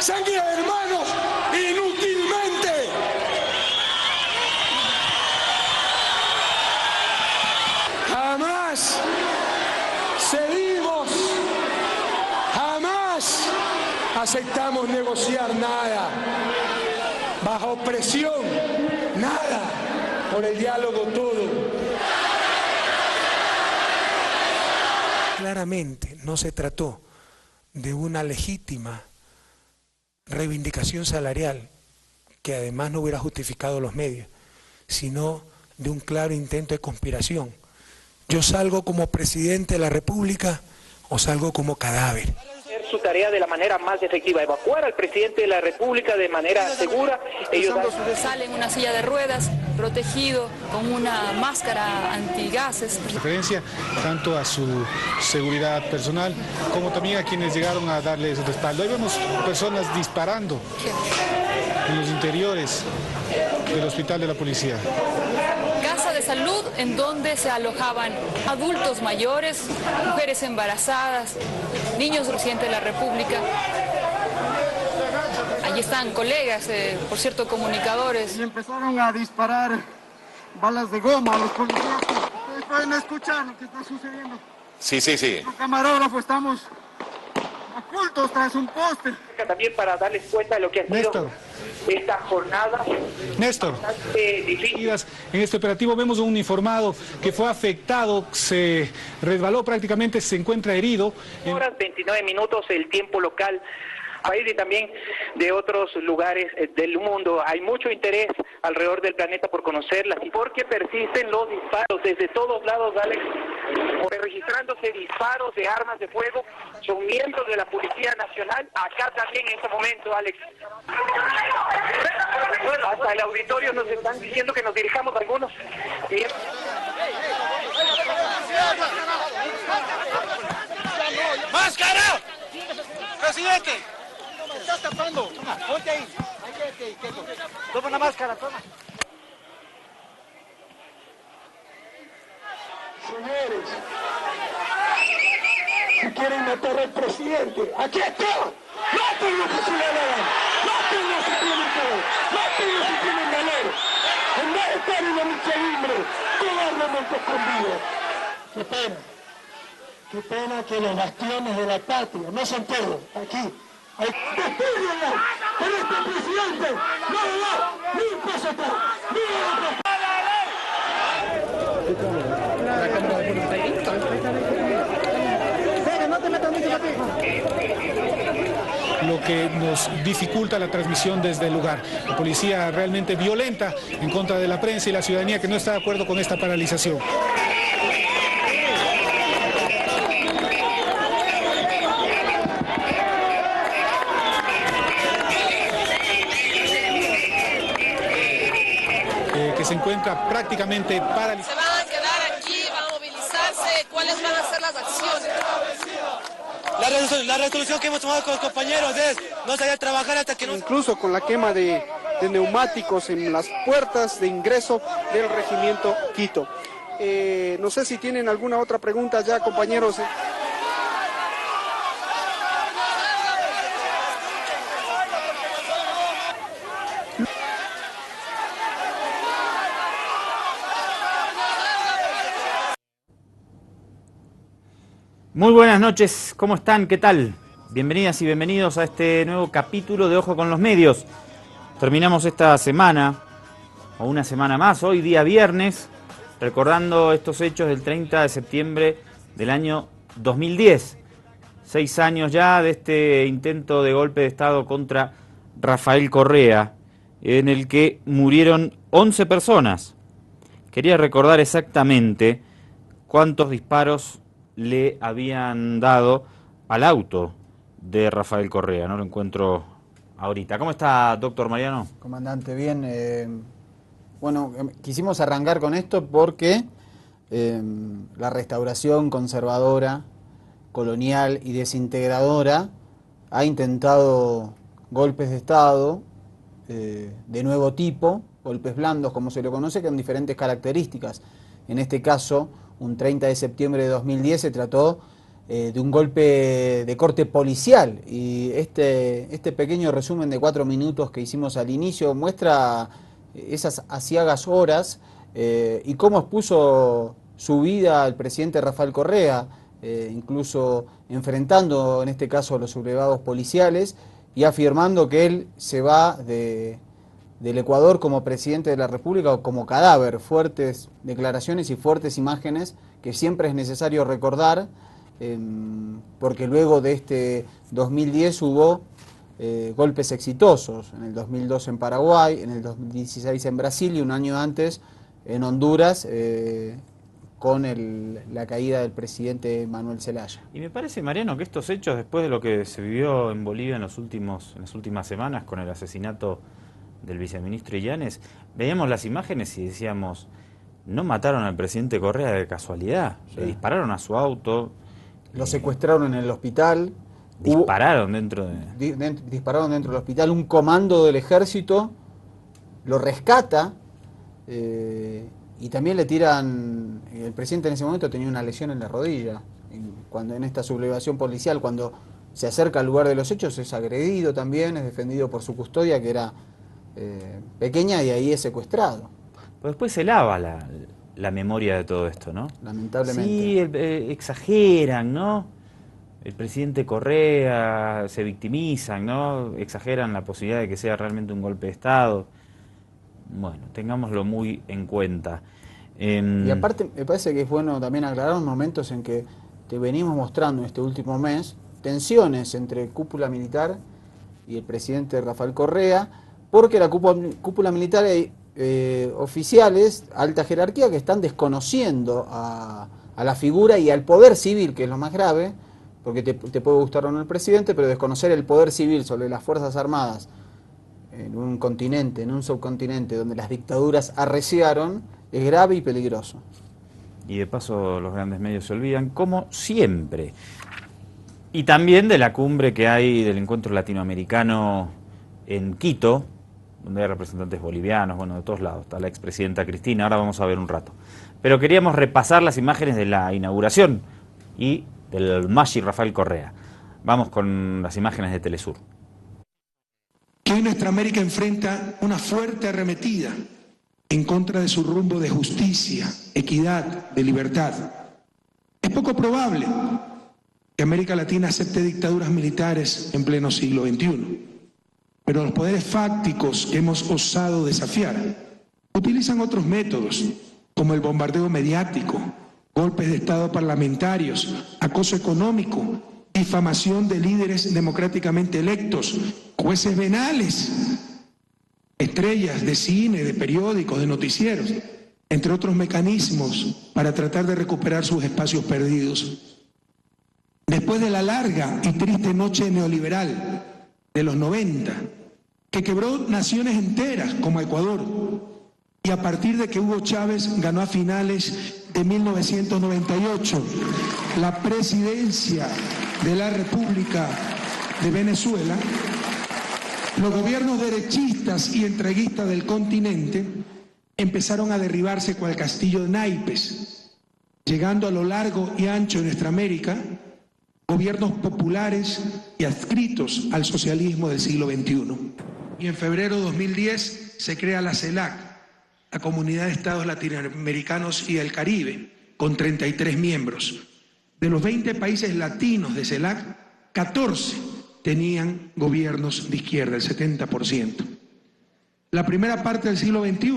sangre de hermanos, inútilmente. Jamás cedimos, jamás aceptamos negociar nada, bajo presión, nada, por el diálogo todo. Claramente no se trató de una legítima reivindicación salarial, que además no hubiera justificado los medios, sino de un claro intento de conspiración. Yo salgo como presidente de la República o salgo como cadáver. Su tarea de la manera más efectiva, evacuar al presidente de la República de manera segura. Ellos sale en una silla de ruedas, protegido con una máscara antigases. Referencia tanto a su seguridad personal como también a quienes llegaron a darle ese respaldo. Ahí vemos personas disparando en los interiores del hospital de la policía. Casa de salud en donde se alojaban adultos mayores, mujeres embarazadas, niños residentes de la República. Allí están colegas, por cierto, comunicadores. Y empezaron a disparar balas de goma a los policías. Ustedes pueden escuchar lo que está sucediendo. Sí. Los camarógrafos estamos ocultos tras un poste. También para darles cuenta de lo que ha sido esta jornada. Néstor, difícil. En este operativo vemos un uniformado que fue afectado, se resbaló prácticamente, se encuentra herido. Horas 29 minutos el tiempo local. País y también de otros lugares del mundo. Hay mucho interés alrededor del planeta por conocerlas y porque persisten los disparos desde todos lados, Alex, registrándose disparos de armas de fuego. Son miembros de la Policía Nacional, acá también en este momento, Alex. Hasta el auditorio nos están diciendo que nos dirijamos algunos. ¡Máscara! ¡Presidente! ¿Me estás tapando? Ponte ahí. Toma una máscara, toma. Señores, si quieren matar al presidente, aquí está. ¡Mátenlo si le dan! ¡Mátenlo si tienen poder! ¡Mátenlo si tienen valor! En vez de estar en la muchedumbre, cobardemente escondido. Qué pena. Qué pena que los bastiones de la patria, no son todos, aquí. ¡Despídenlo! ¡Pero este presidente no le da ni un peso atrás! ¡Ni un peso! Lo que nos dificulta la transmisión desde el lugar. La policía realmente violenta en contra de la prensa y la ciudadanía que no está de acuerdo con esta paralización. Que se encuentra prácticamente paralizado. ¿Se van a quedar aquí, van a movilizarse? ¿Cuáles van a ser las acciones? La resolución que hemos tomado con los compañeros es no salir a trabajar hasta que no... Incluso con la quema de neumáticos en las puertas de ingreso del regimiento Quito. No sé si tienen alguna otra pregunta ya, compañeros. Muy buenas noches, ¿cómo están? ¿Qué tal? Bienvenidas y bienvenidos a este nuevo capítulo de Ojo con los Medios. Terminamos esta semana, o una semana más, hoy día viernes, recordando estos hechos del 30 de septiembre del año 2010. 6 años ya de este intento de golpe de Estado contra Rafael Correa, en el que murieron 11 personas. Quería recordar exactamente cuántos disparos le habían dado al auto de Rafael Correa. No lo encuentro ahorita. ¿Cómo está, doctor Mariano? Comandante, bien. Bueno, quisimos arrancar con esto porque la restauración conservadora, colonial y desintegradora ha intentado golpes de Estado de nuevo tipo, golpes blandos como se lo conoce, con diferentes características. En este caso, un 30 de septiembre de 2010 se trató de un golpe de corte policial. Y este pequeño resumen de 4 minutos que hicimos al inicio muestra esas aciagas horas y cómo expuso su vida el presidente Rafael Correa, incluso enfrentando en este caso a los sublevados policiales y afirmando que él se va del Ecuador como presidente de la República o como cadáver. Fuertes declaraciones y fuertes imágenes que siempre es necesario recordar, porque luego de este 2010 hubo golpes exitosos, en el 2002 en Paraguay, en el 2016 en Brasil y un año antes en Honduras, con la caída del presidente Manuel Zelaya. Y me parece, Mariano, que estos hechos, después de lo que se vivió en Bolivia en las últimas semanas con el asesinato del viceministro Illanes, veíamos las imágenes y decíamos, no mataron al presidente Correa de casualidad, le dispararon a su auto. Lo secuestraron en el hospital. Dispararon dentro del hospital. Un comando del ejército lo rescata y también le tiran. El presidente en ese momento tenía una lesión en la rodilla. Cuando en esta sublevación policial, cuando se acerca al lugar de los hechos, es agredido también, es defendido por su custodia, que era pequeña, y ahí es secuestrado. Pero después se lava la memoria de todo esto, ¿no? Lamentablemente. Sí, exageran, ¿no? El presidente Correa, se victimizan, ¿no? Exageran la posibilidad de que sea realmente un golpe de Estado. Bueno, tengámoslo muy en cuenta. Y aparte, me parece que es bueno también aclarar los momentos en que te venimos mostrando en este último mes tensiones entre cúpula militar y el presidente Rafael Correa, porque la cúpula militar hay oficiales, alta jerarquía, que están desconociendo a la figura y al poder civil, que es lo más grave, porque te puede gustar o no el presidente, pero desconocer el poder civil sobre las Fuerzas Armadas en un continente, en un subcontinente donde las dictaduras arreciaron, es grave y peligroso. Y de paso los grandes medios se olvidan, como siempre. Y también de la cumbre que hay del encuentro latinoamericano en Quito, donde hay representantes bolivianos, bueno, de todos lados. Está la expresidenta Cristina, ahora vamos a ver un rato. Pero queríamos repasar las imágenes de la inauguración y del Mashi Rafael Correa. Vamos con las imágenes de Telesur. Que hoy nuestra América enfrenta una fuerte arremetida en contra de su rumbo de justicia, equidad, de libertad. Es poco probable que América Latina acepte dictaduras militares en pleno siglo XXI. Pero los poderes fácticos que hemos osado desafiar utilizan otros métodos, como el bombardeo mediático, golpes de Estado parlamentarios, acoso económico, difamación de líderes democráticamente electos, jueces venales, estrellas de cine, de periódicos, de noticieros, entre otros mecanismos para tratar de recuperar sus espacios perdidos. Después de la larga y triste noche neoliberal de los 90, que quebró naciones enteras como Ecuador, y a partir de que Hugo Chávez ganó a finales de 1998 la presidencia de la República de Venezuela, los gobiernos derechistas y entreguistas del continente empezaron a derribarse cual castillo de naipes, llegando a lo largo y ancho de nuestra América gobiernos populares y adscritos al socialismo del siglo XXI. Y en febrero de 2010 se crea la CELAC, la Comunidad de Estados Latinoamericanos y del Caribe, con 33 miembros. De los 20 países latinos de CELAC, 14 tenían gobiernos de izquierda, el 70%. La primera parte del siglo XXI,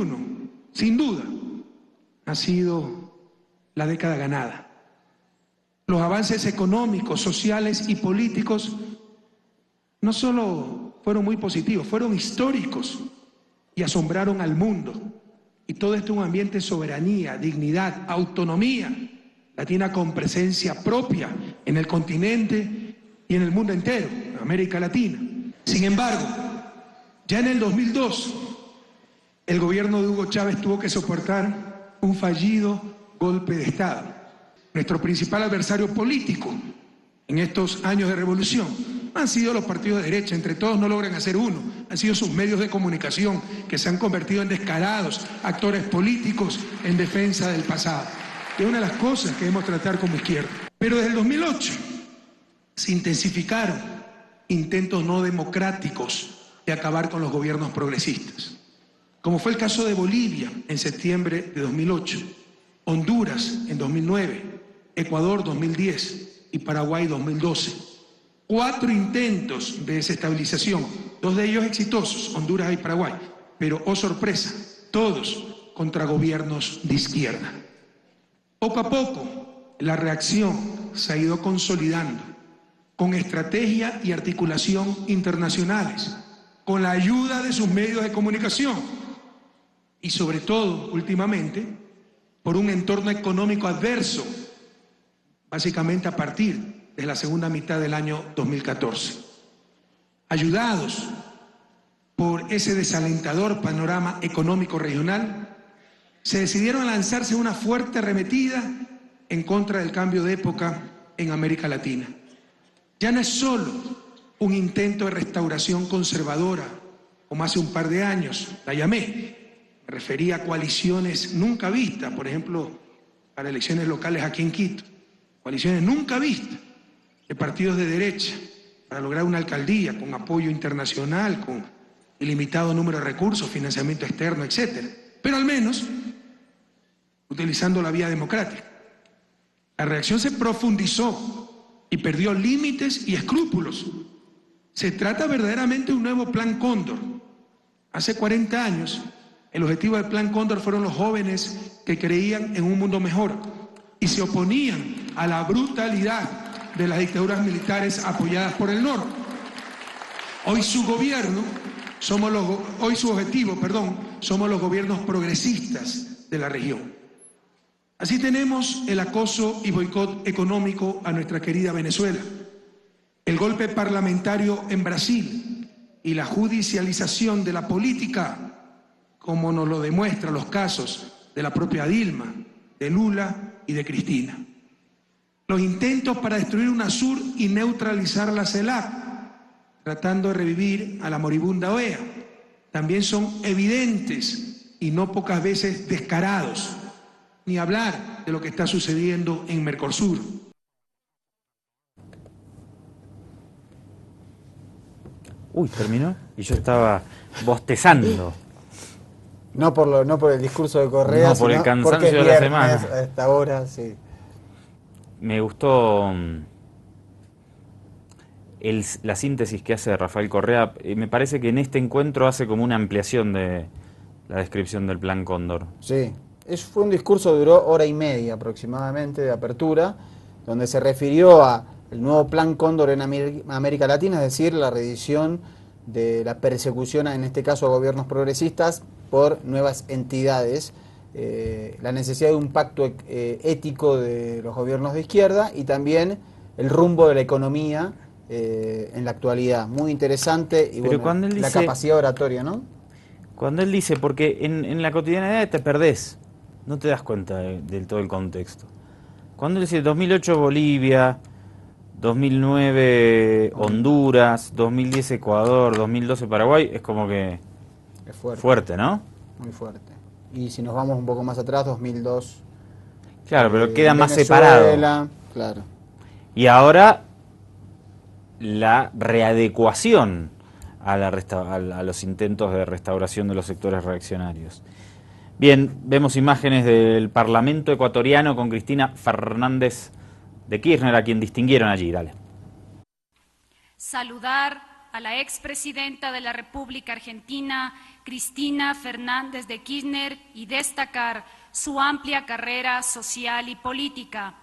sin duda, ha sido la década ganada. Los avances económicos, sociales y políticos no solo fueron muy positivos, fueron históricos y asombraron al mundo. Y todo esto en un ambiente de soberanía, dignidad, autonomía latina con presencia propia en el continente y en el mundo entero, en América Latina. Sin embargo, ya en el 2002, el gobierno de Hugo Chávez tuvo que soportar un fallido golpe de Estado. Nuestro principal adversario político en estos años de revolución han sido los partidos de derecha, entre todos no logran hacer uno, han sido sus medios de comunicación que se han convertido en descarados actores políticos en defensa del pasado. Es una de las cosas que debemos tratar como izquierda. Pero desde el 2008 se intensificaron intentos no democráticos de acabar con los gobiernos progresistas, como fue el caso de Bolivia en septiembre de 2008, Honduras en 2009, Ecuador 2010 y Paraguay 2012. 4 intentos de desestabilización, 2 de ellos exitosos, Honduras y Paraguay, pero, oh sorpresa, todos contra gobiernos de izquierda. Poco a poco, la reacción se ha ido consolidando, con estrategia y articulación internacionales, con la ayuda de sus medios de comunicación y, sobre todo, últimamente, por un entorno económico adverso, básicamente a partir de la segunda mitad del año 2014. Ayudados por ese desalentador panorama económico regional, se decidieron a lanzarse una fuerte arremetida en contra del cambio de época en América Latina. Ya no es solo un intento de restauración conservadora, como hace un par de años la llamé. Me refería a coaliciones nunca vistas, por ejemplo, para elecciones locales aquí en Quito. Coaliciones nunca vistas de partidos de derecha para lograr una alcaldía con apoyo internacional, con ilimitado número de recursos, financiamiento externo, etc. Pero al menos utilizando la vía democrática. La reacción se profundizó y perdió límites y escrúpulos. Se trata verdaderamente de un nuevo Plan Cóndor. Hace 40 años, el objetivo del Plan Cóndor fueron los jóvenes que creían en un mundo mejor y se oponían a la brutalidad de las dictaduras militares apoyadas por el norte. Hoy su objetivo, somos los gobiernos progresistas de la región. Así tenemos el acoso y boicot económico a nuestra querida Venezuela, el golpe parlamentario en Brasil y la judicialización de la política, como nos lo demuestran los casos de la propia Dilma, de Lula y de Cristina. Los intentos para destruir UNASUR y neutralizar la CELAC, tratando de revivir a la moribunda OEA, también son evidentes y no pocas veces descarados. Ni hablar de lo que está sucediendo en Mercosur. Uy, terminó y yo estaba bostezando. No por el discurso de Correa, no por el cansancio de la semana. A esta hora, sí. Me gustó la síntesis que hace Rafael Correa. Me parece que en este encuentro hace como una ampliación de la descripción del Plan Cóndor. Sí. Fue un discurso que duró 1 hora y media aproximadamente de apertura, donde se refirió al nuevo Plan Cóndor en América Latina, es decir, la reedición de la persecución, en este caso a gobiernos progresistas, por nuevas entidades, la necesidad de un pacto ético de los gobiernos de izquierda y también el rumbo de la economía en la actualidad. Muy interesante y pero bueno, la capacidad oratoria, ¿no? Cuando él dice, porque en la cotidianidad te perdés, no te das cuenta del todo el contexto. Cuando él dice 2008 Bolivia, 2009 Honduras, 2010 Ecuador, 2012 Paraguay, es como que es fuerte. Fuerte, ¿no? Muy fuerte. Y si nos vamos un poco más atrás, 2002. Claro, pero queda más Venezuela, separado. Claro. Y ahora la readecuación a los intentos de restauración de los sectores reaccionarios. Bien, vemos imágenes del Parlamento ecuatoriano con Cristina Fernández de Kirchner, a quien distinguieron allí. Dale. Saludar a la expresidenta de la República Argentina, Cristina Fernández de Kirchner, y destacar su amplia carrera social y política.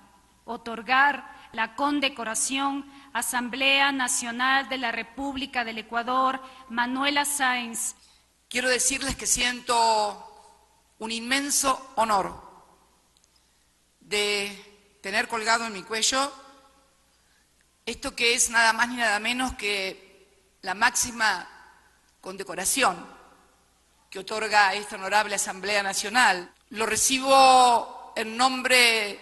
Otorgar la condecoración Asamblea Nacional de la República del Ecuador, Manuela Sáenz. Quiero decirles que siento un inmenso honor de tener colgado en mi cuello esto que es nada más ni nada menos que la máxima condecoración que otorga esta honorable Asamblea Nacional. Lo recibo en nombre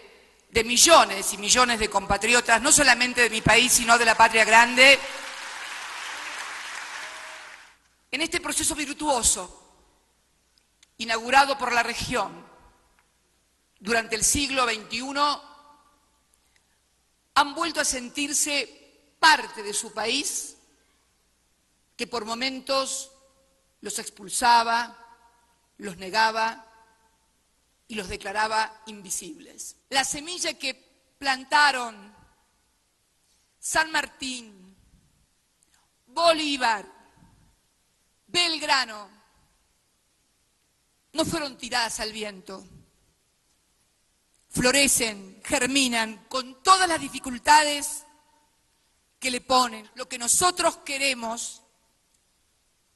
de millones y millones de compatriotas, no solamente de mi país, sino de la patria grande, en este proceso virtuoso inaugurado por la región durante el siglo XXI han vuelto a sentirse parte de su país, que por momentos los expulsaba, los negaba y los declaraba invisibles. La semilla que plantaron San Martín, Bolívar, Belgrano, no fueron tiradas al viento. Florecen, germinan con todas las dificultades que le ponen. Lo que nosotros queremos,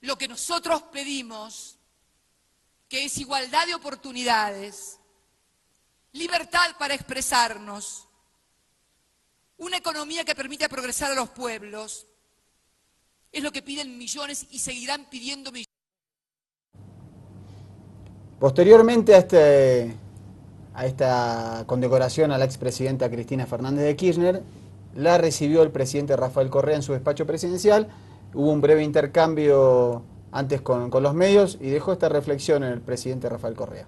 lo que nosotros pedimos, que es igualdad de oportunidades, libertad para expresarnos, una economía que permita progresar a los pueblos, es lo que piden millones y seguirán pidiendo millones. Posteriormente a esta condecoración a la expresidenta Cristina Fernández de Kirchner, la recibió el presidente Rafael Correa en su despacho presidencial. Hubo un breve intercambio antes con los medios y dejó esta reflexión en el presidente Rafael Correa.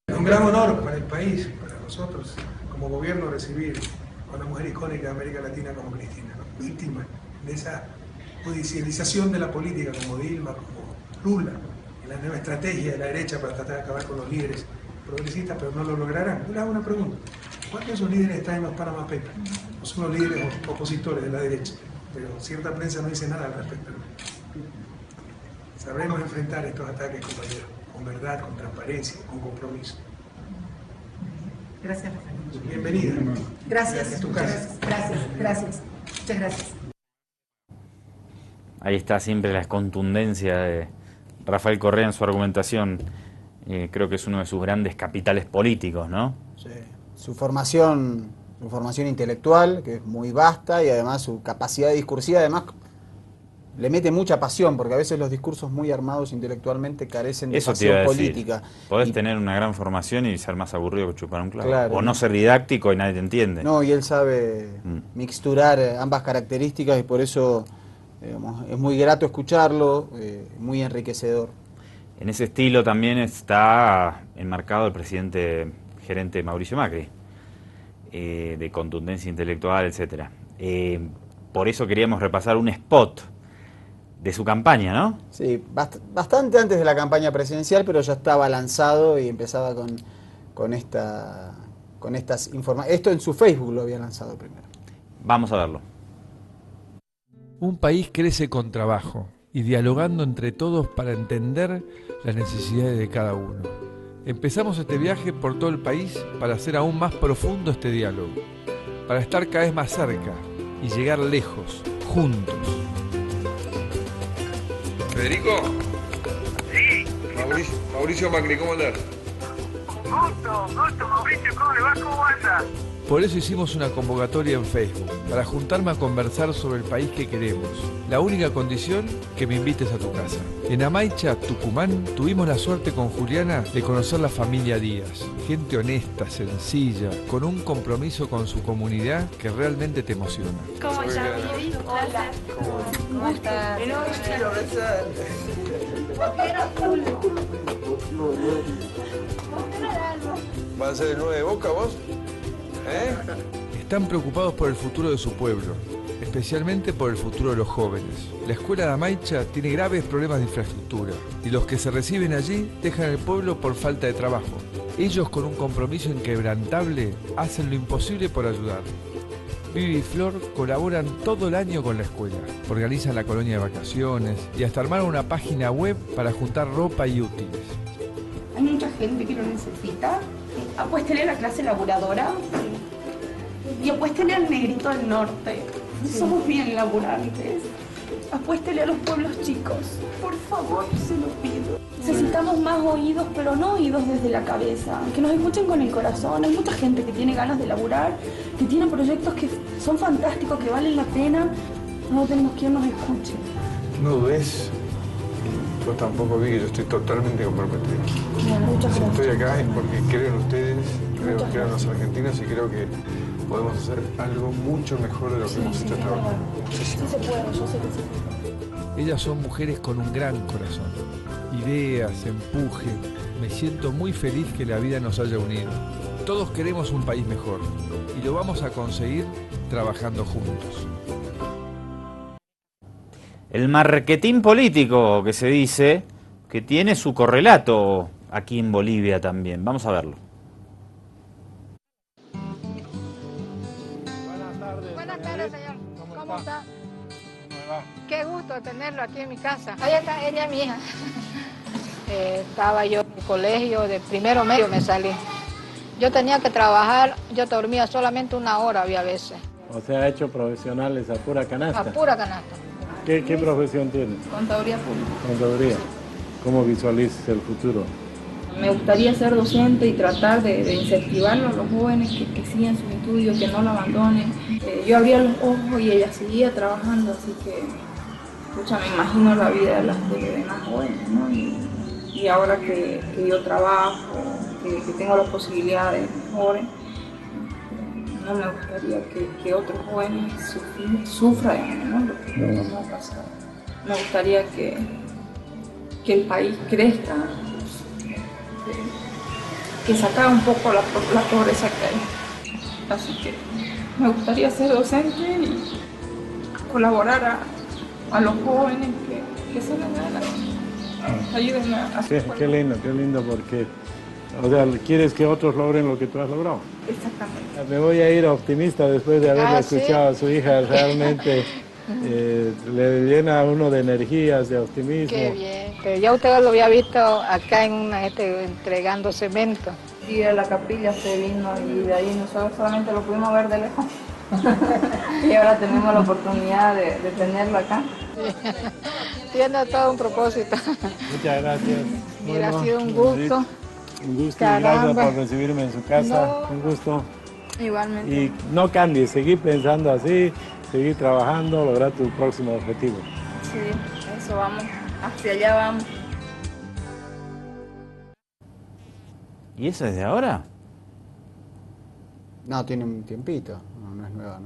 Es un gran honor para el país, para nosotros, como gobierno, recibir a una mujer icónica de América Latina como Cristina, ¿no? Víctima de esa judicialización de la política, como Dilma, como Lula, en la nueva estrategia de la derecha para tratar de acabar con los líderes progresistas, pero no lo lograrán. Yo le hago una pregunta: ¿cuántos de esos líderes están en los Panama Papers? No son los líderes opositores de la derecha, pero cierta prensa no dice nada al respecto. Sabremos enfrentar estos ataques, compañeros, con verdad, con transparencia, con compromiso. Gracias, Rafael. Bienvenida. Gracias. Es tu casa. Gracias. Muchas gracias. Ahí está siempre la contundencia de Rafael Correa en su argumentación. Creo que es uno de sus grandes capitales políticos, ¿no? Sí. Su formación intelectual, que es muy vasta, y además su capacidad discursiva, además le mete mucha pasión, porque a veces los discursos muy armados intelectualmente carecen de pasión política. Podés tener una gran formación y ser más aburrido que chupar un clavo. Claro, o no ser didáctico y nadie te entiende. No, y él sabe mixturar ambas características y por eso, digamos, es muy grato escucharlo, muy enriquecedor. En ese estilo también está enmarcado el presidente gerente Mauricio Macri, de contundencia intelectual, etcétera. Por eso queríamos repasar un spot de su campaña, ¿no? Sí, bastante antes de la campaña presidencial, pero ya estaba lanzado y empezaba con estas informaciones. Esto en su Facebook lo había lanzado primero. Vamos a verlo. Un país crece con trabajo y dialogando entre todos para entender las necesidades de cada uno. Empezamos este viaje por todo el país para hacer aún más profundo este diálogo, para estar cada vez más cerca y llegar lejos, juntos. Federico. Sí. Mauricio Macri, ¿cómo andás? Gusto, Mauricio, ¿cómo le va? ¿Cómo anda? Por eso hicimos una convocatoria en Facebook, para juntarme a conversar sobre el país que queremos. La única condición, que me invites a tu casa. En Amaicha, Tucumán, tuvimos la suerte con Juliana de conocer la familia Díaz. Gente honesta, sencilla, con un compromiso con su comunidad que realmente te emociona. ¿Cómo estás? Hola. ¿Cómo estás? ¿Vas a ser el 9 de Boca vos? Están preocupados por el futuro de su pueblo, especialmente por el futuro de los jóvenes. La escuela de Amaicha tiene graves problemas de infraestructura y los que se reciben allí dejan el pueblo por falta de trabajo. Ellos, con un compromiso inquebrantable, hacen lo imposible por ayudar. Vivi y Flor colaboran todo el año con la escuela, organizan la colonia de vacaciones y hasta armaron una página web para juntar ropa y útiles. Hay mucha gente que lo necesita. Apuéstele a la clase laburadora y apuéstele al negrito del norte. Somos bien laburantes. Apuéstele a los pueblos chicos. Por favor, se lo pido. Necesitamos más oídos, pero no oídos desde la cabeza. Que nos escuchen con el corazón. Hay mucha gente que tiene ganas de laburar, que tiene proyectos que son fantásticos, que valen la pena. No tenemos quien nos escuche. No dudes. Yo tampoco vi que yo estoy totalmente comprometido. Claro, muchas gracias. Si estoy acá es porque creo en ustedes, creo en los argentinos y creo que podemos hacer algo mucho mejor de lo que hemos hecho hasta ahora. Sí se puede, yo sé que sí. Ellas son mujeres con un gran corazón. Ideas, empuje. Me siento muy feliz que la vida nos haya unido. Todos queremos un país mejor y lo vamos a conseguir trabajando juntos. El marketing político que se dice que tiene su correlato aquí en Bolivia también. Vamos a verlo. Buenas tardes, señor. ¿Cómo está? Qué gusto tenerlo aquí en mi casa. Ahí está, ella es mi hija. Estaba yo en el colegio, de primero medio me salí. Yo tenía que trabajar, yo dormía solamente 1 hora había veces. O sea, ha hecho profesionales a pura canasta. A pura canasta. ¿Qué profesión tiene? Contaduría pública. Contaduría. ¿Cómo visualizas el futuro? Me gustaría ser docente y tratar de incentivar a los jóvenes que sigan sus estudios, que no lo abandonen. Yo abría los ojos y ella seguía trabajando, así que me imagino la vida de los demás jóvenes, ¿no? Y ahora que yo trabajo, que tengo las posibilidades mejores, no me gustaría que otros jóvenes sufran, ¿no? Lo que nos ha pasado. Me gustaría que el país crezca, que sacara un poco la pobreza que hay. Así que me gustaría ser docente y colaborar a los jóvenes que se den adelante. Ayúdenme a Sí, qué lindo porque, o sea, quieres que otros logren lo que tú has logrado. Exactamente. Me voy a ir optimista después de haber escuchado a su hija, realmente le llena a uno de energías, de optimismo. Qué bien, pero ya usted lo había visto acá en entregando cemento. Y de la capilla se vino y de ahí nosotros solamente lo pudimos ver de lejos. Y ahora tenemos la oportunidad de tenerlo acá. Tiene todo un propósito. Muchas gracias. Mira, ha sido un gusto. Un gusto Caramba. y gracias por recibirme en su casa. No. Un gusto. Igualmente. Y no cambies, seguir pensando así, seguir trabajando, lograr tu próximo objetivo. Sí, eso vamos. Hacia allá vamos. ¿Y eso desde ahora? No, tiene un tiempito, no es nueva.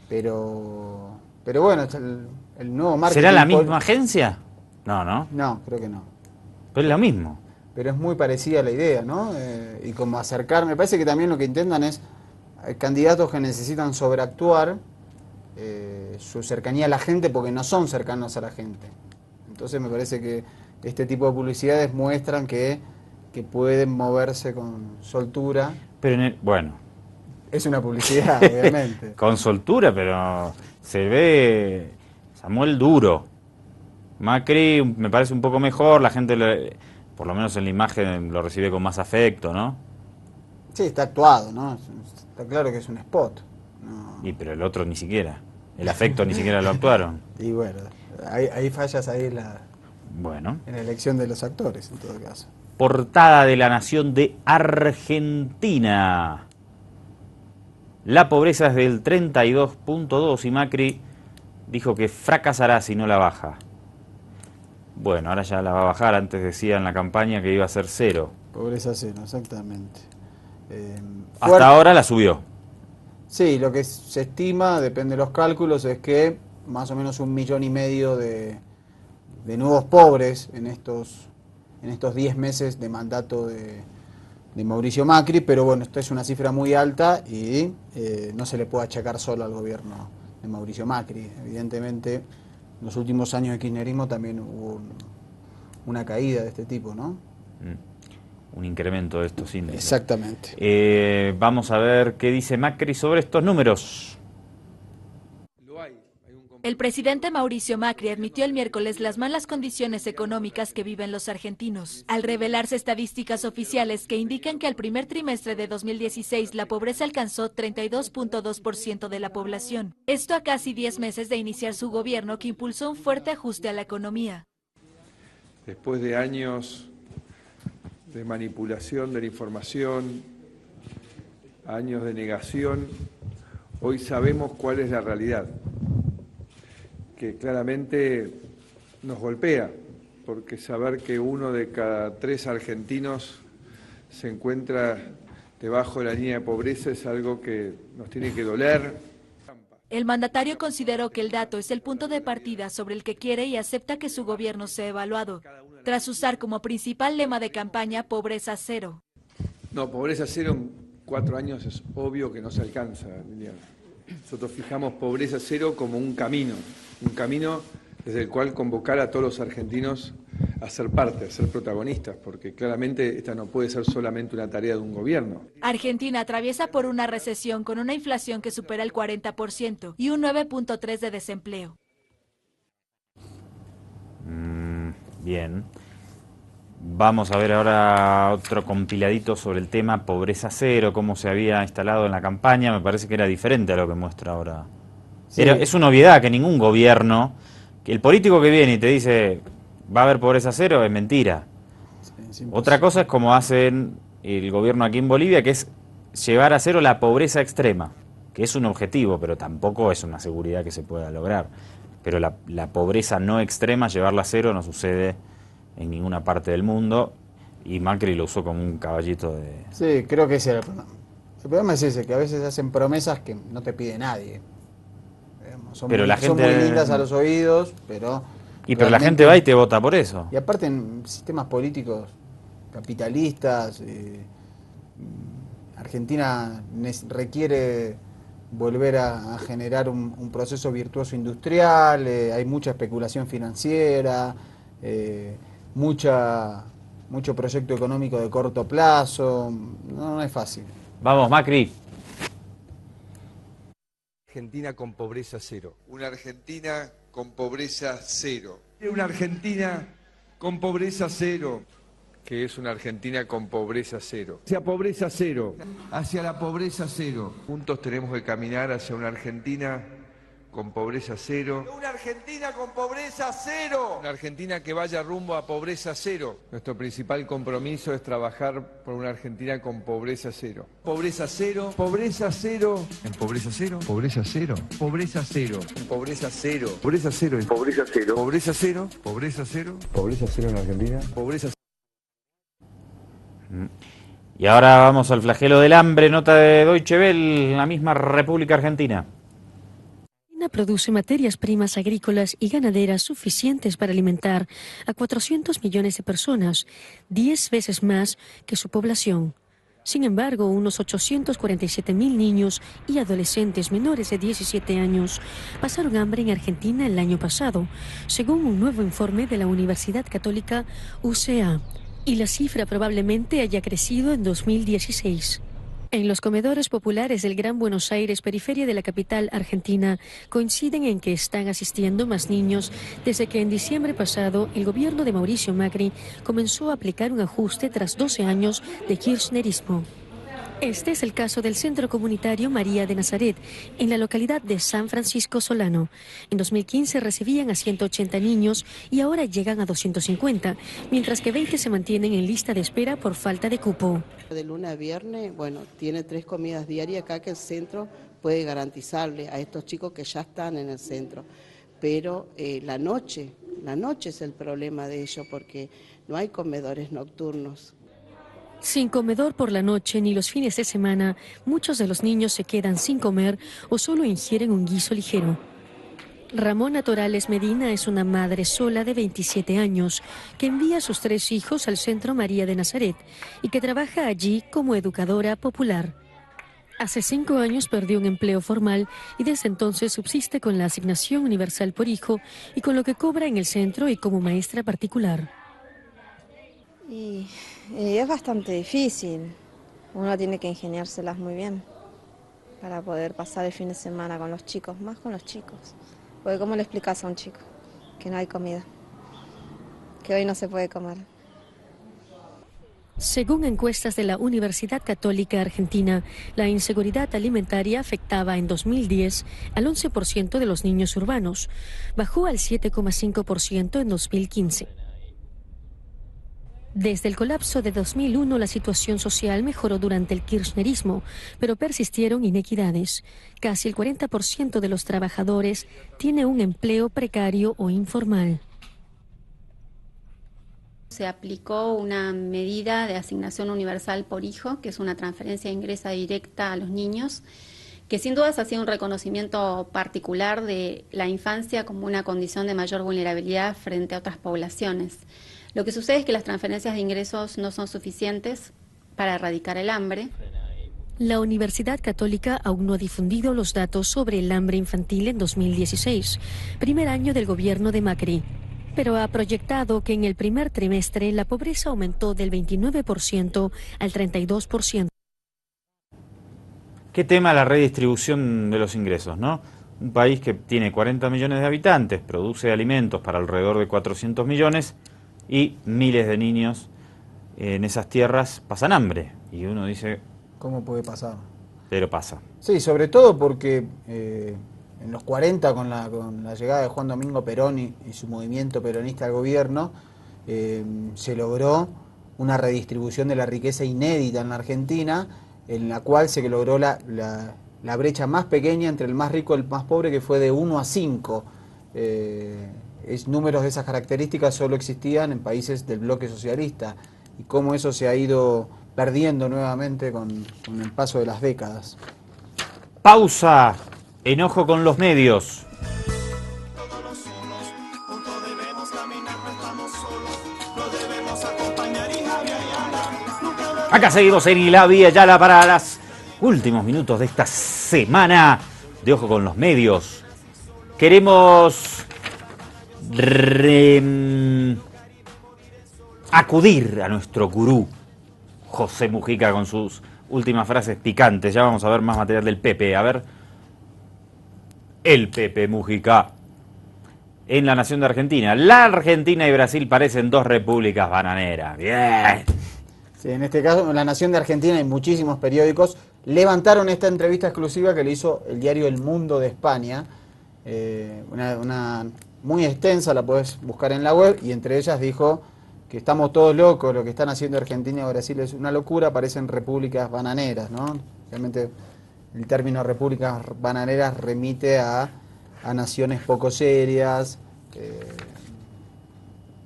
Pero bueno, el nuevo marketing... ¿Será la misma agencia? No, ¿no? No, creo que no. Pero es lo mismo. Pero es muy parecida la idea, ¿no? Y como acercar, me parece que también lo que intentan es candidatos que necesitan sobreactuar su cercanía a la gente porque no son cercanos a la gente. Entonces me parece que este tipo de publicidades muestran que pueden moverse con soltura. Pero bueno. Es una publicidad, obviamente. Con soltura, pero se ve Samuel duro. Macri me parece un poco mejor, la gente, por lo menos en la imagen, lo recibe con más afecto, ¿no? Sí, está actuado, ¿no? Está claro que es un spot. Y pero el otro ni siquiera. El afecto ni siquiera lo actuaron. Y bueno, hay fallas ahí en la elección de los actores, en todo caso. Portada de La Nación de Argentina. La pobreza es del 32.2 y Macri dijo que fracasará si no la baja. Bueno, ahora ya la va a bajar. Antes decía en la campaña que iba a ser 0. Pobreza 0, exactamente. Hasta ahora la subió. Sí, lo que se estima, depende de los cálculos, es que más o menos 1,5 millones de nuevos pobres en estos 10 meses de mandato de Mauricio Macri, pero bueno, esto es una cifra muy alta y no se le puede achacar solo al gobierno de Mauricio Macri. Evidentemente, en los últimos años de kirchnerismo también hubo una caída de este tipo, ¿no? Un incremento de estos índices. Exactamente. Vamos a ver qué dice Macri sobre estos números. El presidente Mauricio Macri admitió el miércoles las malas condiciones económicas que viven los argentinos, al revelarse estadísticas oficiales que indican que al primer trimestre de 2016 la pobreza alcanzó 32.2% de la población. Esto a casi 10 meses de iniciar su gobierno que impulsó un fuerte ajuste a la economía. Después de años de manipulación de la información, años de negación, hoy sabemos cuál es la realidad, que claramente nos golpea, porque saber que 1 de cada 3 argentinos se encuentra debajo de la línea de pobreza es algo que nos tiene que doler. El mandatario consideró que el dato es el punto de partida sobre el que quiere y acepta que su gobierno sea evaluado, tras usar como principal lema de campaña pobreza 0. No, pobreza 0 4 años es obvio que no se alcanza, Liliana. Nosotros fijamos pobreza cero como un camino desde el cual convocar a todos los argentinos a ser parte, a ser protagonistas, porque claramente esta no puede ser solamente una tarea de un gobierno. Argentina atraviesa por una recesión con una inflación que supera el 40% y un 9.3% de desempleo. Bien. Vamos a ver ahora otro compiladito sobre el tema pobreza cero, cómo se había instalado en la campaña. Me parece que era diferente a lo que muestra ahora. Sí. Es una obviedad que ningún gobierno, que el político que viene y te dice va a haber pobreza cero, es mentira. Sí, otra cosa es como hacen el gobierno aquí en Bolivia, que es llevar a cero la pobreza extrema, que es un objetivo, pero tampoco es una seguridad que se pueda lograr. Pero la pobreza no extrema, llevarla a cero, no sucede en ninguna parte del mundo, y Macri lo usó como un caballito de... Sí, creo que ese era el problema. El problema es ese, que a veces hacen promesas que no te pide nadie. Son muy lindas a los oídos, pero... Pero la gente va y te vota por eso. Y aparte en sistemas políticos capitalistas, Argentina requiere volver a generar un proceso virtuoso industrial, hay mucha especulación financiera, mucho proyecto económico de corto plazo, no es fácil. Vamos, Macri. Argentina con pobreza cero. Una Argentina con pobreza cero. Una Argentina con pobreza cero. Que es una Argentina con pobreza cero. Hacia pobreza cero. Hacia la pobreza cero. Juntos tenemos que caminar hacia una Argentina con pobreza cero. Una Argentina con pobreza cero. Una Argentina que vaya rumbo a pobreza cero. Nuestro principal compromiso es trabajar por una Argentina con pobreza cero. Pobreza cero. Pobreza cero. En pobreza cero. Pobreza cero. Pobreza cero. En pobreza cero. Pobreza cero. En pobreza cero. Pobreza cero. Pobreza cero. Pobreza cero en Argentina. Pobreza cero. Y ahora vamos al flagelo del hambre, nota de Deutsche Welle, la misma República Argentina. Argentina produce materias primas agrícolas y ganaderas suficientes para alimentar a 400 millones de personas, 10 veces más que su población. Sin embargo, unos 847.000 niños y adolescentes menores de 17 años pasaron hambre en Argentina el año pasado, según un nuevo informe de la Universidad Católica UCA. Y la cifra probablemente haya crecido en 2016. En los comedores populares del Gran Buenos Aires, periferia de la capital argentina, coinciden en que están asistiendo más niños desde que en diciembre pasado el gobierno de Mauricio Macri comenzó a aplicar un ajuste tras 12 años de kirchnerismo. Este es el caso del Centro Comunitario María de Nazaret, en la localidad de San Francisco Solano. En 2015 recibían a 180 niños y ahora llegan a 250, mientras que 20 se mantienen en lista de espera por falta de cupo. De lunes a viernes, tiene 3 comidas diarias acá que el centro puede garantizarle a estos chicos que ya están en el centro. Pero la noche es el problema de ellos porque no hay comedores nocturnos. Sin comedor por la noche ni los fines de semana, muchos de los niños se quedan sin comer o solo ingieren un guiso ligero. Ramona Torales Medina es una madre sola de 27 años que envía a sus 3 hijos al Centro María de Nazaret y que trabaja allí como educadora popular. Hace 5 años perdió un empleo formal y desde entonces subsiste con la asignación universal por hijo y con lo que cobra en el centro y como maestra particular. Y es bastante difícil, uno tiene que ingeniárselas muy bien para poder pasar el fin de semana con los chicos, más con los chicos, porque ¿cómo le explicas a un chico que no hay comida, que hoy no se puede comer? Según encuestas de la Universidad Católica Argentina, la inseguridad alimentaria afectaba en 2010 al 11% de los niños urbanos, bajó al 7,5% en 2015. Desde el colapso de 2001, la situación social mejoró durante el kirchnerismo, pero persistieron inequidades. Casi el 40% de los trabajadores tiene un empleo precario o informal. Se aplicó una medida de asignación universal por hijo, que es una transferencia de ingreso directa a los niños, que sin dudas ha sido un reconocimiento particular de la infancia como una condición de mayor vulnerabilidad frente a otras poblaciones. Lo que sucede es que las transferencias de ingresos no son suficientes para erradicar el hambre. La Universidad Católica aún no ha difundido los datos sobre el hambre infantil en 2016, primer año del gobierno de Macri, pero ha proyectado que en el primer trimestre la pobreza aumentó del 29% al 32%. ¿Qué tema la redistribución de los ingresos, no? Un país que tiene 40 millones de habitantes, produce alimentos para alrededor de 400 millones y miles de niños en esas tierras pasan hambre. Y uno dice... ¿Cómo puede pasar? Pero pasa. Sí, sobre todo porque en los 40, con la llegada de Juan Domingo Perón y su movimiento peronista al gobierno, se logró una redistribución de la riqueza inédita en la Argentina, en la cual se logró la brecha más pequeña entre el más rico y el más pobre, que fue de 1 a 5. Números de esas características solo existían en países del bloque socialista, y cómo eso se ha ido perdiendo nuevamente con el paso de las décadas. Pausa. Enojo con los medios. Acá seguimos en Ilavi Ayala para los últimos minutos de esta semana de Ojo con los Medios. Queremos acudir a nuestro gurú, José Mujica, con sus últimas frases picantes. Ya vamos a ver más material del Pepe. A ver, el Pepe Mujica en la nación de Argentina. La Argentina y Brasil parecen dos repúblicas bananeras. Bien. Sí, en este caso, en la nación de Argentina, y muchísimos periódicos levantaron esta entrevista exclusiva que le hizo el diario El Mundo de España. Una muy extensa, la podés buscar en la web, y entre ellas dijo que estamos todos locos, lo que están haciendo Argentina y Brasil es una locura, parecen repúblicas bananeras, ¿no? Realmente el término repúblicas bananeras remite a naciones poco serias,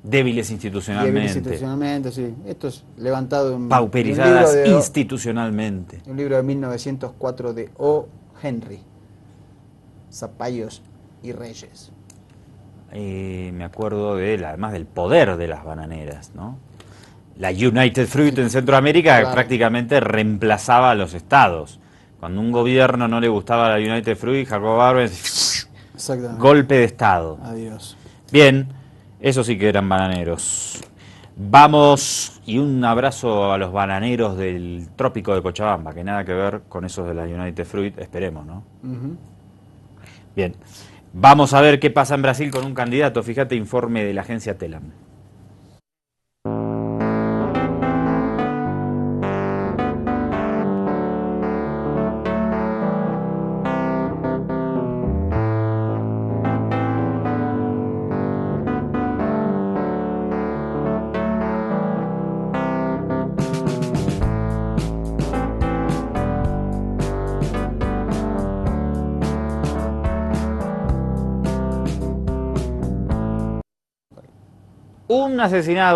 débiles institucionalmente. Débiles institucionalmente, sí. Esto es levantado en pauperizadas institucionalmente. Un libro de 1904 de O. Henry, Zapallos y Reyes. Me acuerdo además del poder de las bananeras, ¿no? La United Fruit en Centroamérica, claro, prácticamente reemplazaba a los estados. Cuando un gobierno no le gustaba la United Fruit, Jacobo Arbenz, golpe de estado. Adiós. Bien, eso sí que eran bananeros. Vamos, y un abrazo a los bananeros del trópico de Cochabamba, que nada que ver con esos de la United Fruit, esperemos, ¿no? Bien. Vamos a ver qué pasa en Brasil con un candidato. Fíjate, informe de la agencia Telam.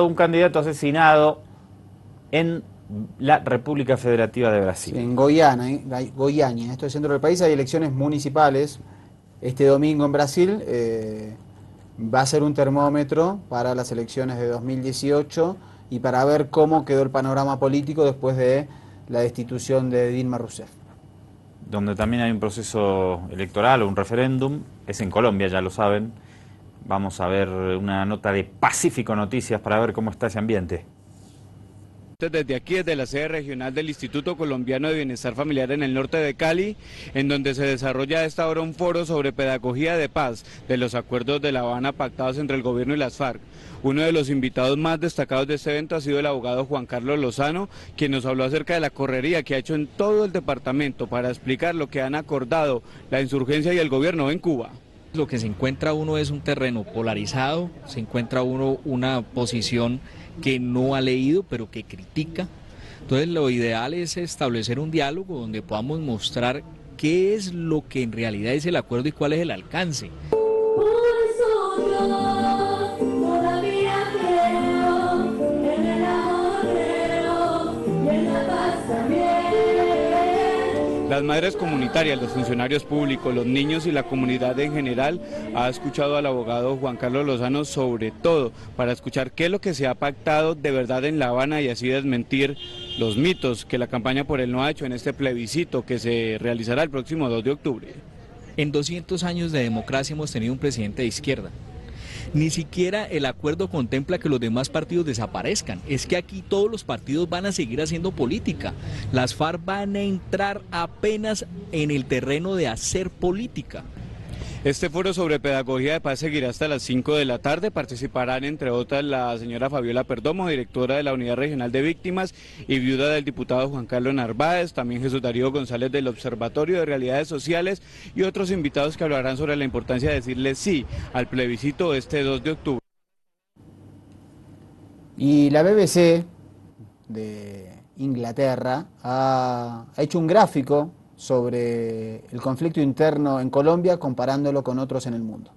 Un candidato asesinado en la República Federativa de Brasil. Sí, en Goiânia, esto es el centro del país, hay elecciones municipales. Este domingo en Brasil va a ser un termómetro para las elecciones de 2018 y para ver cómo quedó el panorama político después de la destitución de Dilma Rousseff. Donde también hay un proceso electoral o un referéndum, es en Colombia, ya lo saben. Vamos a ver una nota de Pacífico Noticias para ver cómo está ese ambiente. Desde aquí, desde la sede regional del Instituto Colombiano de Bienestar Familiar en el norte de Cali, en donde se desarrolla a esta hora un foro sobre pedagogía de paz de los acuerdos de La Habana pactados entre el gobierno y las FARC. Uno de los invitados más destacados de este evento ha sido el abogado Juan Carlos Lozano, quien nos habló acerca de la correría que ha hecho en todo el departamento para explicar lo que han acordado la insurgencia y el gobierno en Cuba. Lo que se encuentra uno es un terreno polarizado, se encuentra uno una posición que no ha leído pero que critica. Entonces lo ideal es establecer un diálogo donde podamos mostrar qué es lo que en realidad es el acuerdo y cuál es el alcance. las madres comunitarias, los funcionarios públicos, los niños y la comunidad en general, ha escuchado al abogado Juan Carlos Lozano sobre todo para escuchar qué es lo que se ha pactado de verdad en La Habana y así desmentir los mitos que la campaña por él no ha hecho en este plebiscito que se realizará el próximo 2 de octubre. En 200 años de democracia hemos tenido un presidente de izquierda. Ni siquiera el acuerdo contempla que los demás partidos desaparezcan. Es que aquí todos los partidos van a seguir haciendo política. Las FARC van a entrar apenas en el terreno de hacer política. Este foro sobre pedagogía de paz seguirá hasta las 5 de la tarde. Participarán entre otras la señora Fabiola Perdomo, directora de la Unidad Regional de Víctimas y viuda del diputado Juan Carlos Narváez, también Jesús Darío González del Observatorio de Realidades Sociales y otros invitados que hablarán sobre la importancia de decirle sí al plebiscito este 2 de octubre. Y la BBC de Inglaterra ha hecho un gráfico sobre el conflicto interno en Colombia comparándolo con otros en el mundo.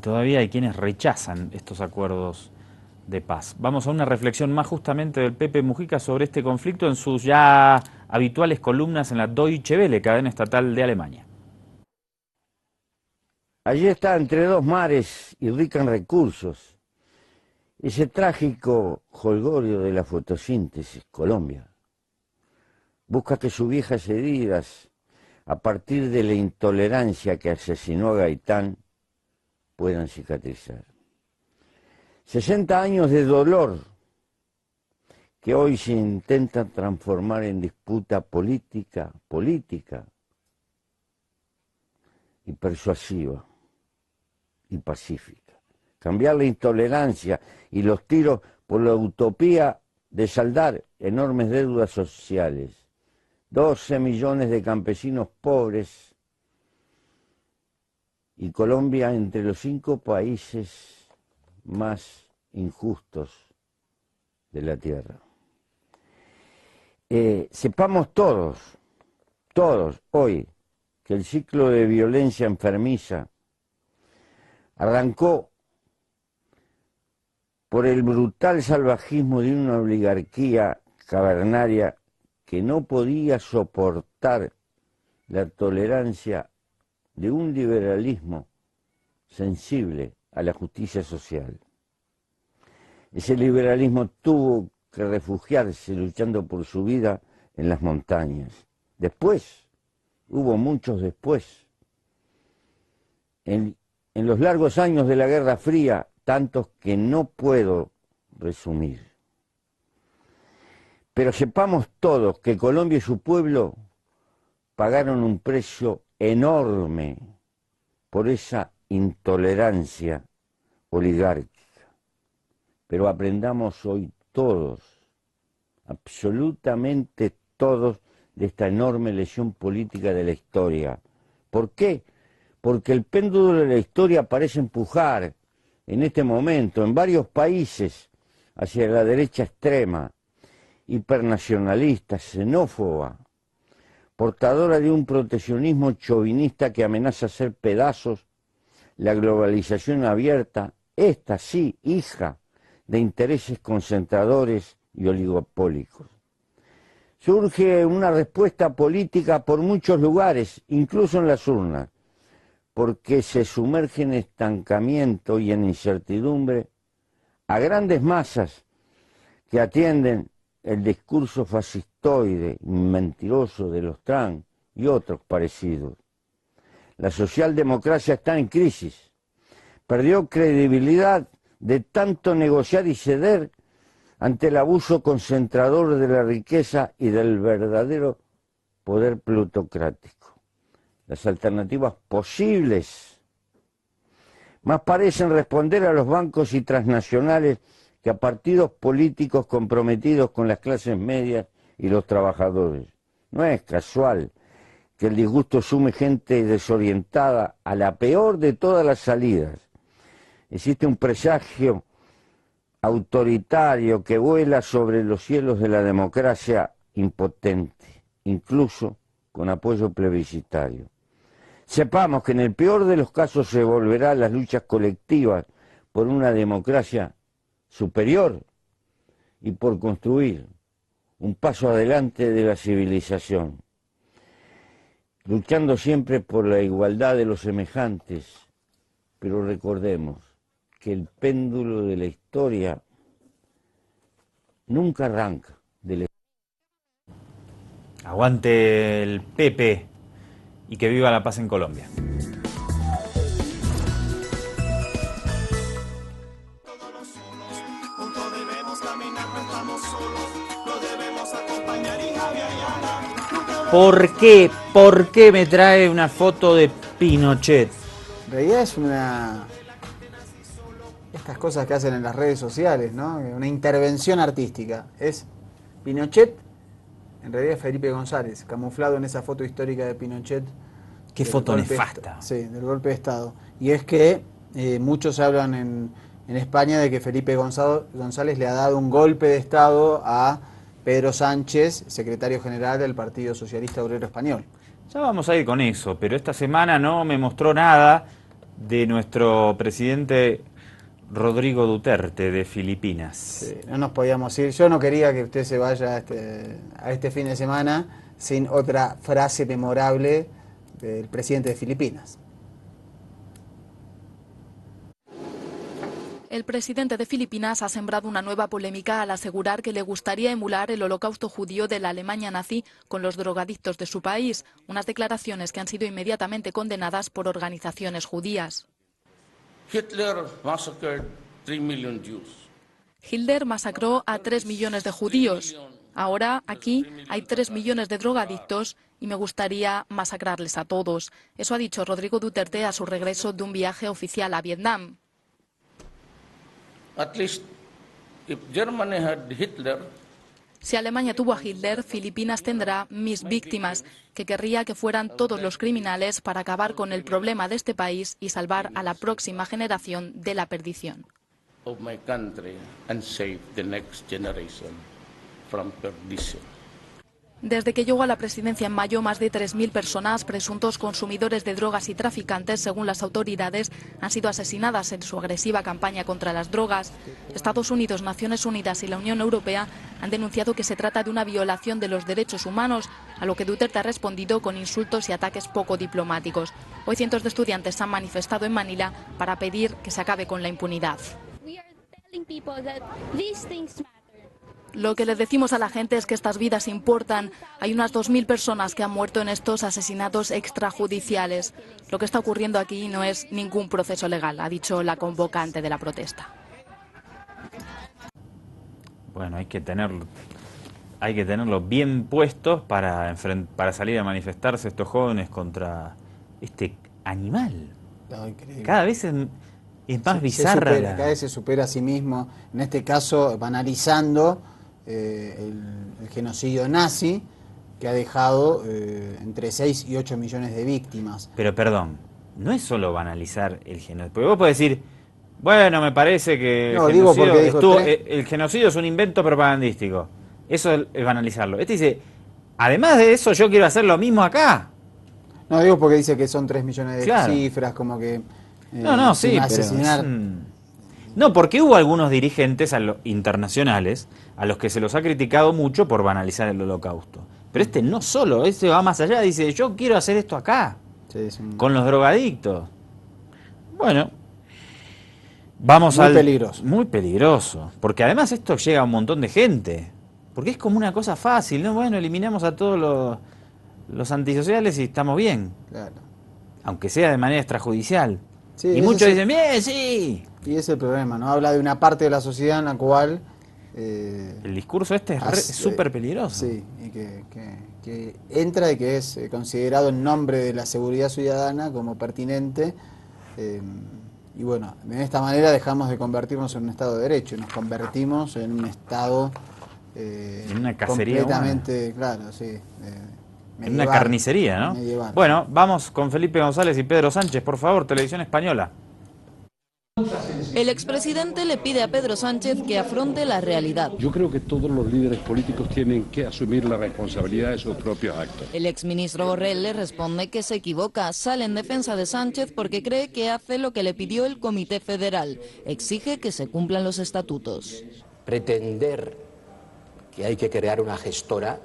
Todavía hay quienes rechazan estos acuerdos de paz. Vamos a una reflexión más justamente del Pepe Mujica sobre este conflicto en sus ya habituales columnas en la Deutsche Welle, cadena estatal de Alemania. Allí está entre dos mares y rica en recursos, ese trágico jolgorio de la fotosíntesis, Colombia. Busca que sus viejas heridas, a partir de la intolerancia que asesinó a Gaitán, puedan cicatrizar. 60 años de dolor que hoy se intentan transformar en disputa política y persuasiva y pacífica. Cambiar la intolerancia y los tiros por la utopía de saldar enormes deudas sociales. 12 millones de campesinos pobres y Colombia entre los 5 países más injustos de la tierra. Sepamos todos hoy, que el ciclo de violencia enfermiza arrancó por el brutal salvajismo de una oligarquía cavernaria que no podía soportar la tolerancia de un liberalismo sensible a la justicia social. Ese liberalismo tuvo que refugiarse luchando por su vida en las montañas. Después, hubo muchos después. En los largos años de la Guerra Fría, tantos que no puedo resumir. Pero sepamos todos que Colombia y su pueblo pagaron un precio enorme por esa intolerancia oligárquica. Pero aprendamos hoy todos, absolutamente todos, de esta enorme lesión política de la historia. ¿Por qué? Porque el péndulo de la historia parece empujar en este momento en varios países hacia la derecha extrema, hipernacionalista, xenófoba, portadora de un proteccionismo chauvinista que amenaza hacer pedazos la globalización abierta, esta sí, hija de intereses concentradores y oligopólicos. Surge una respuesta política por muchos lugares, incluso en las urnas, porque se sumerge en estancamiento y en incertidumbre a grandes masas que atienden el discurso fascista factoide y mentiroso de los trans y otros parecidos. La socialdemocracia está en crisis. Perdió credibilidad de tanto negociar y ceder ante el abuso concentrador de la riqueza y del verdadero poder plutocrático. Las alternativas posibles más parecen responder a los bancos y transnacionales que a partidos políticos comprometidos con las clases medias y los trabajadores. No es casual que el disgusto sume gente desorientada a la peor de todas las salidas. Existe un presagio autoritario que vuela sobre los cielos de la democracia impotente, incluso con apoyo plebiscitario. Sepamos que en el peor de los casos se volverá a las luchas colectivas por una democracia superior y por construir un paso adelante de la civilización, luchando siempre por la igualdad de los semejantes, pero recordemos que el péndulo de la historia nunca arranca. Aguante el PP y que viva la paz en Colombia. ¿Por qué? ¿Por qué me trae una foto de Pinochet? En realidad es estas cosas que hacen en las redes sociales, ¿no? Una intervención artística. Es Pinochet, en realidad es Felipe González, camuflado en esa foto histórica de Pinochet. Qué foto nefasta. Sí, del golpe de Estado. Y es que muchos hablan en España de que Felipe González le ha dado un golpe de Estado a Pedro Sánchez, secretario general del Partido Socialista Obrero Español. Ya vamos a ir con eso, pero esta semana no me mostró nada de nuestro presidente Rodrigo Duterte de Filipinas. Sí, no nos podíamos ir. Yo no quería que usted se vaya a este fin de semana sin otra frase memorable del presidente de Filipinas. El presidente de Filipinas ha sembrado una nueva polémica al asegurar que le gustaría emular el holocausto judío de la Alemania nazi con los drogadictos de su país, unas declaraciones que han sido inmediatamente condenadas por organizaciones judías. Hitler masacró a 3 millones de judíos. Ahora, aquí, hay 3 millones de drogadictos y me gustaría masacrarles a todos. Eso ha dicho Rodrigo Duterte a su regreso de un viaje oficial a Vietnam. Si Alemania tuvo a Hitler, Filipinas tendrá mis víctimas, que querría que fueran todos los criminales para acabar con el problema de este país y salvar a la próxima generación de la perdición. Desde que llegó a la presidencia en mayo, más de 3.000 personas, presuntos consumidores de drogas y traficantes, según las autoridades, han sido asesinadas en su agresiva campaña contra las drogas. Estados Unidos, Naciones Unidas y la Unión Europea han denunciado que se trata de una violación de los derechos humanos, a lo que Duterte ha respondido con insultos y ataques poco diplomáticos. Hoy cientos de estudiantes se han manifestado en Manila para pedir que se acabe con la impunidad. Lo que le decimos a la gente es que estas vidas importan. Hay unas 2.000 personas que han muerto en estos asesinatos extrajudiciales. Lo que está ocurriendo aquí no es ningún proceso legal, ha dicho la convocante de la protesta. Bueno, hay que tenerlo bien puestos para salir a manifestarse estos jóvenes contra este animal. No, increíble. Cada vez es más bizarra. Cada vez se supera a sí mismo, en este caso banalizando el genocidio nazi, que ha dejado entre 6 y 8 millones de víctimas. Pero perdón, no es solo banalizar el genocidio, porque vos podés decir, bueno, me parece que el genocidio es un invento propagandístico. Eso es banalizarlo. Este dice, además de eso yo quiero hacer lo mismo acá. No, digo porque dice que son 3 millones de cifras, como que... sí, pero no, porque hubo algunos dirigentes internacionales a los que se los ha criticado mucho por banalizar el holocausto. Pero este no solo, este va más allá, dice, yo quiero hacer esto acá, con los drogadictos. Bueno, vamos muy peligroso. Muy peligroso, porque además esto llega a un montón de gente. Porque es como una cosa fácil, ¿no? Bueno, eliminamos a todos los antisociales y estamos bien. Claro. Aunque sea de manera extrajudicial. Sí, y muchos dicen, bien, sí. Y ese es el problema, ¿no? Habla de una parte de la sociedad en la cual... el discurso este es súper peligroso. Sí, y que entra y que es considerado en nombre de la seguridad ciudadana como pertinente. Y bueno, de esta manera dejamos de convertirnos en un Estado de Derecho, nos convertimos en un Estado en una cacería completamente, claro, sí. En una carnicería, ¿no? Medieval. Bueno, vamos con Felipe González y Pedro Sánchez, por favor, Televisión Española. El expresidente le pide a Pedro Sánchez que afronte la realidad. Yo creo que todos los líderes políticos tienen que asumir la responsabilidad de sus propios actos. El exministro Borrell le responde que se equivoca. Sale en defensa de Sánchez porque cree que hace lo que le pidió el Comité Federal. Exige que se cumplan los estatutos. Pretender que hay que crear una gestora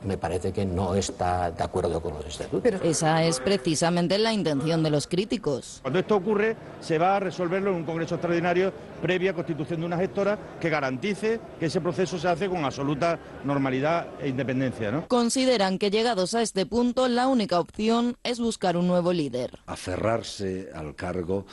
me parece que no está de acuerdo con los estatutos. Esa es precisamente la intención de los críticos. Cuando esto ocurre, se va a resolverlo en un congreso extraordinario previa constitución de una gestora que garantice que ese proceso se hace con absoluta normalidad e independencia, ¿no? Consideran que llegados a este punto, la única opción es buscar un nuevo líder. Aferrarse al cargo,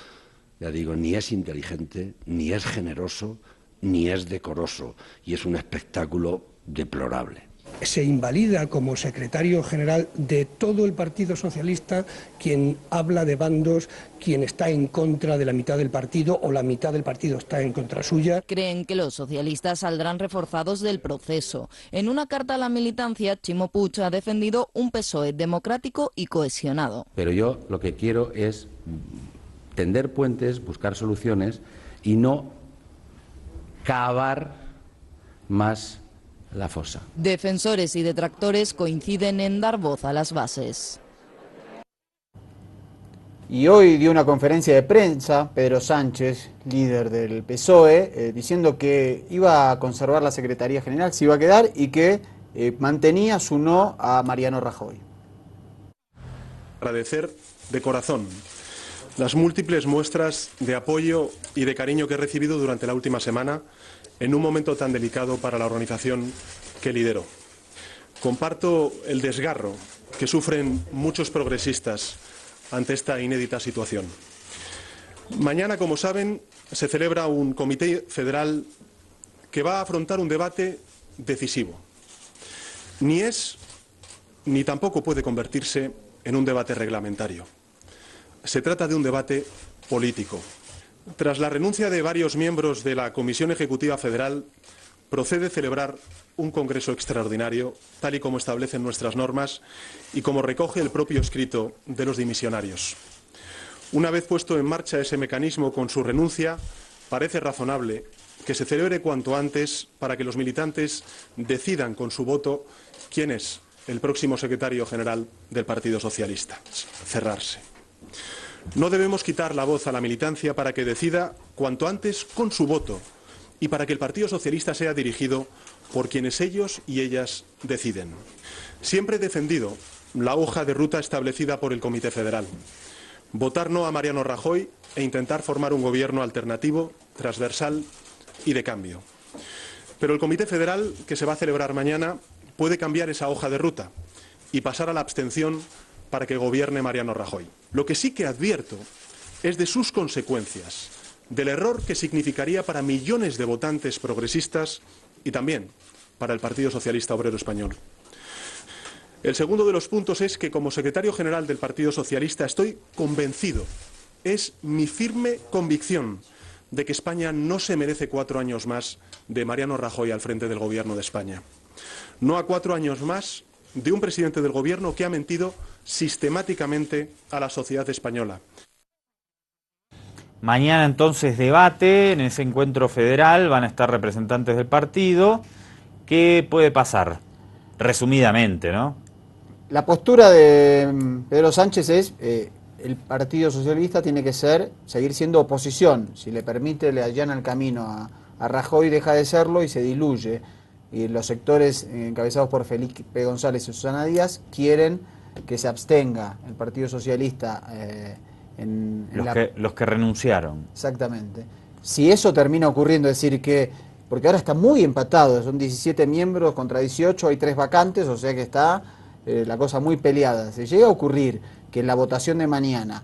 ya digo, ni es inteligente, ni es generoso, ni es decoroso, y es un espectáculo deplorable. Se invalida como secretario general de todo el Partido Socialista quien habla de bandos, quien está en contra de la mitad del partido o la mitad del partido está en contra suya. Creen que los socialistas saldrán reforzados del proceso. En una carta a la militancia, Ximo Puig ha defendido un PSOE democrático y cohesionado. Pero yo lo que quiero es tender puentes, buscar soluciones y no cavar más la fosa. Defensores y detractores coinciden en dar voz a las bases. Y hoy dio una conferencia de prensa Pedro Sánchez, líder del PSOE, diciendo que iba a conservar la Secretaría General, se iba a quedar y que mantenía su no a Mariano Rajoy. Agradecer de corazón las múltiples muestras de apoyo y de cariño que he recibido durante la última semana en un momento tan delicado para la organización que lidero. Comparto el desgarro que sufren muchos progresistas ante esta inédita situación. Mañana, como saben, se celebra un comité federal que va a afrontar un debate decisivo. Ni es ni tampoco puede convertirse en un debate reglamentario. Se trata de un debate político. Tras la renuncia de varios miembros de la Comisión Ejecutiva Federal, procede celebrar un congreso extraordinario, tal y como establecen nuestras normas y como recoge el propio escrito de los dimisionarios. Una vez puesto en marcha ese mecanismo con su renuncia, parece razonable que se celebre cuanto antes para que los militantes decidan con su voto quién es el próximo secretario general del Partido Socialista. Cerrarse. No debemos quitar la voz a la militancia para que decida cuanto antes con su voto y para que el Partido Socialista sea dirigido por quienes ellos y ellas deciden. Siempre he defendido la hoja de ruta establecida por el Comité Federal. Votar no a Mariano Rajoy e intentar formar un gobierno alternativo, transversal y de cambio. Pero el Comité Federal, que se va a celebrar mañana, puede cambiar esa hoja de ruta y pasar a la abstención para que gobierne Mariano Rajoy. Lo que sí que advierto es de sus consecuencias, del error que significaría para millones de votantes progresistas y también para el Partido Socialista Obrero Español. El segundo de los puntos es que como secretario general del Partido Socialista estoy convencido, es mi firme convicción de que España no se merece 4 años más de Mariano Rajoy al frente del Gobierno de España. No a 4 años más de un presidente del Gobierno que ha mentido sistemáticamente a la sociedad española. Mañana entonces debate, en ese encuentro federal van a estar representantes del partido. ¿Qué puede pasar? Resumidamente, ¿no? La postura de Pedro Sánchez es el Partido Socialista tiene que seguir siendo oposición. Si le permite, le allana el camino a Rajoy, deja de serlo y se diluye. Y los sectores encabezados por Felipe González y Susana Díaz quieren que se abstenga el Partido Socialista los que renunciaron. Exactamente. Si eso termina ocurriendo, es decir, que porque ahora está muy empatado, son 17 miembros contra 18, hay 3 vacantes, o sea que está la cosa muy peleada. Si llega a ocurrir que en la votación de mañana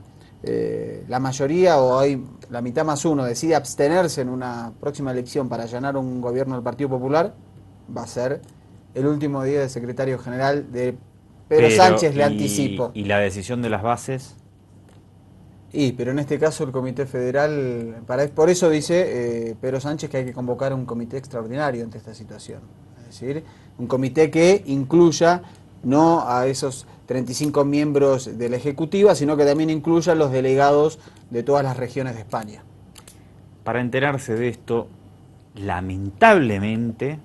la mayoría o hay la mitad más uno decide abstenerse en una próxima elección para allanar un gobierno del Partido Popular, va a ser el último día de secretario general de Pedro Sánchez, le anticipo. ¿Y la decisión de las bases? Pero en este caso el Comité Federal, por eso dice Pedro Sánchez que hay que convocar un comité extraordinario ante esta situación. Es decir, un comité que incluya no a esos 35 miembros de la Ejecutiva, sino que también incluya a los delegados de todas las regiones de España. Para enterarse de esto, lamentablemente,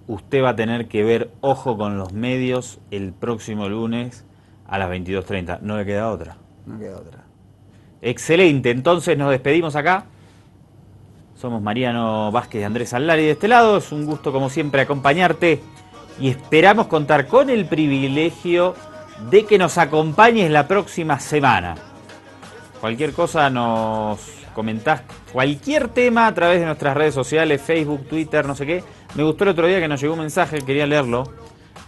usted va a tener que ver Ojo con los Medios el próximo lunes a las 22:30. No le queda otra. No queda otra. Excelente, entonces nos despedimos acá. Somos Mariano Vázquez y Andrés Allari de este lado. Es un gusto como siempre acompañarte y esperamos contar con el privilegio de que nos acompañes la próxima semana. Cualquier cosa nos comentás, cualquier tema a través de nuestras redes sociales, Facebook, Twitter, no sé qué. Me gustó el otro día que nos llegó un mensaje, quería leerlo,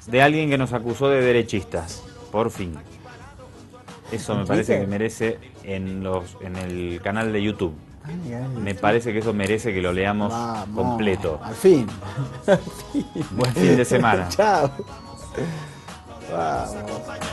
de alguien que nos acusó de derechistas. Por fin. Eso me parece que merece en el canal de YouTube. Me parece que eso merece que lo leamos completo. Al fin. Buen fin de semana. Chao. Vamos.